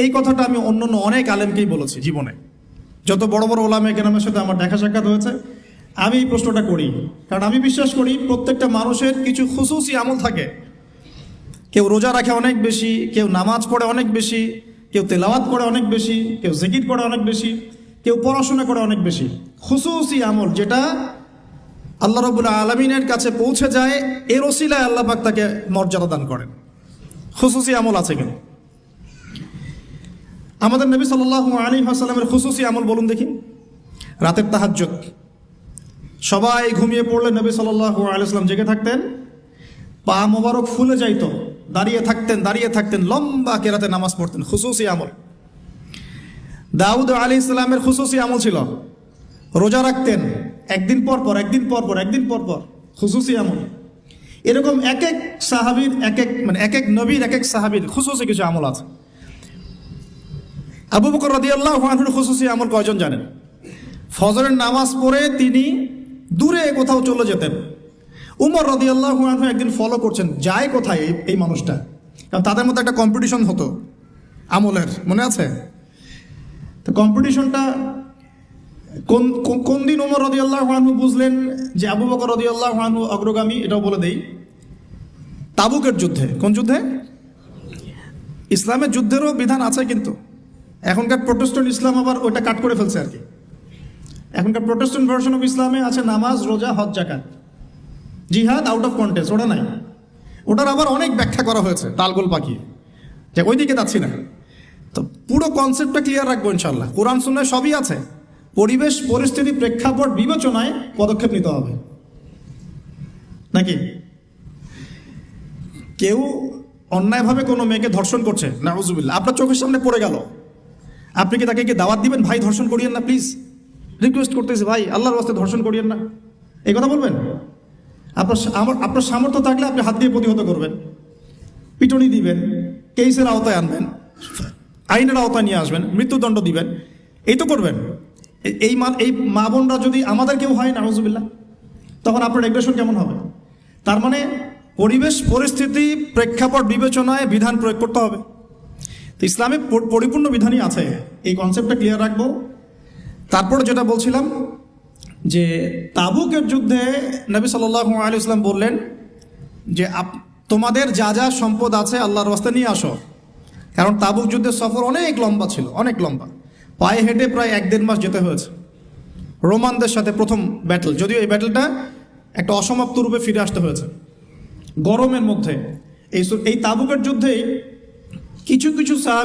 এই কথাটা আমি অন্য অনেক আলেমকেই বলেছি জীবনে, যত বড় বড় ওলামায়ে কেরামের সাথে আমার দেখা সাক্ষাৎ হয়েছে। আমি এই প্রশ্নটা করি, কারণ আমি বিশ্বাস করি প্রত্যেকটা মানুষের কিছু খুসুসি আমল থাকে। কেউ রোজা রাখে অনেক বেশি, কেউ নামাজ পড়ে অনেক বেশি, কেউ তেলাওয়াত করে অনেক বেশি, কেউ জিকির করে অনেক বেশি, কেউ পড়াশোনা করে অনেক বেশি। খুসুসি আমল যেটা আল্লাহ রাব্বুল আলামিনের কাছে পৌঁছে যায়, এর ওসিলায় আল্লাহ পাক তাকে মর্যাদা দান করেন। খুসুসি আমল আছে কেন? আমাদের নবী সাল্লাল্লাহু আলাইহি ওয়াসাল্লামের খুসুসি আমল বলুন দেখি। রাতের তাহাজ্জুদ, সবাই ঘুমিয়ে পড়লে নবী সাল্লাল্লাহু আলাইহি ওয়াসাল্লাম জেগে থাকতেন, পা মোবারক ফুলে যাইতো, দাঁড়িয়ে থাকতেন, লম্বা কেরাতে নামাজ পড়তেন। খুসুসি আমল। দাউদ আলাইহিস সালামের খুসুসি আমল ছিল রোজা রাখতেন একদিন পর পর, খুসুসি আমল। এরকম এক এক সাহাবীর এক এক নবীর এক এক সাহাবীর খুসুসি কিছু আমল আছে। আবু বকর রাদিয়াল্লাহু আনহুর খুসুসি আমল কয়জন জানেন? ফজরের নামাজ পড়ে তিনি দূরে কোথাও চলে যেতেন। উমর রাদিয়াল্লাহু আনহু একদিন ফলো করছেন, যায় কোথায় এই মানুষটা, কারণ তাদের মধ্যে একটা কম্পিটিশন হতো আমলের, মনে আছে? তো কম্পিটিশনটা কোন দিন উমর রাদিয়াল্লাহু আনহু বুঝলেন যে আবু বকর রাদিয়াল্লাহু আনহু অগ্রগামী, এটাও বলে দেই। তাবুকের যুদ্ধে। কোন যুদ্ধে? ইসলামের যুদ্ধেরও বিধান আছে, কিন্তু এখনকার প্রোটেস্ট্যান্ট ইসলাম আবার ওটা কাট করে ফেলছে আর কি। এখনকার প্রোটেস্ট্যান্ট ভার্সন অফ ইসলামে আছে নামাজ, রোজা, হজ, যাকাত। জিহাদ আউট অফ কন্টেক্সট, ওটা নাই। ওটার আবার অনেক ব্যাখ্যা করা হয়েছে তালগোল পাকিয়ে, যে ওই দিকে যাচ্ছি না। তো পুরো কনসেপ্টটা ক্লিয়ার রাখবো ইনশাল্লাহ। কোরআন সুন্নাহয় সবই আছে, পরিবেশ পরিস্থিতি প্রেক্ষাপট বিবেচনায় পদক্ষেপ নিতে হবে, নাকি? কেউ অন্যায়ভাবে কোনো মেয়েকে ধর্ষণ করছে, নাউজুবিল্লাহ, আপনার চোখের সামনে পড়ে গেল, আপনি কি তাকে দাওয়াত দিবেন, ভাই ধর্ষণ করিয়েন না প্লিজ, রিকোয়েস্ট করতেছি ভাই আল্লাহর ওয়াস্তে ধর্ষণ করিয়েন না, এই কথা বলবেন? আপনার সামর্থ্য থাকলে আপনি হাত দিয়ে প্রতিহত করবেন, পিটুনি দিবেন, কেসের আওতায় আনবেন, আইনের আওতায় নিয়ে আসবেন, মৃত্যুদণ্ড দিবেন, এই তো করবেন। এই মা বোনরা যদি আমাদের কেউ হয় নাউজুবিল্লাহ, তখন আপনার এগ্রেশন কেমন হবে? তার মানে পরিবেশ পরিস্থিতি প্রেক্ষাপট বিবেচনায় বিধান প্রয়োগ করতে হবে। তো ইসলামে পরিপূর্ণ বিধানই আছে, এই কনসেপ্টটা ক্লিয়ার রাখবো। তারপরে যেটা বলছিলাম যে তাবুকের যুদ্ধে নবী সাল্লাল্লাহু আলাইহি ওয়াসাল্লাম বললেন যে তোমাদের যা যা সম্পদ আছে আল্লাহর রাস্তায় নিয়ে আসো, কারণ তাবুক যুদ্ধের সফর অনেক লম্বা ছিল, অনেক লম্বা, পায়ে হেঁটে প্রায় 1-1.5 মাস যেতে হয়েছে। রোমানদের সাথে প্রথম ব্যাটল, যদিও এই ব্যাটলটা একটা অসমাপ্ত রূপে ফিরে আসতে হয়েছে গরমের মধ্যে। এই তাবুকের যুদ্ধেই কিছু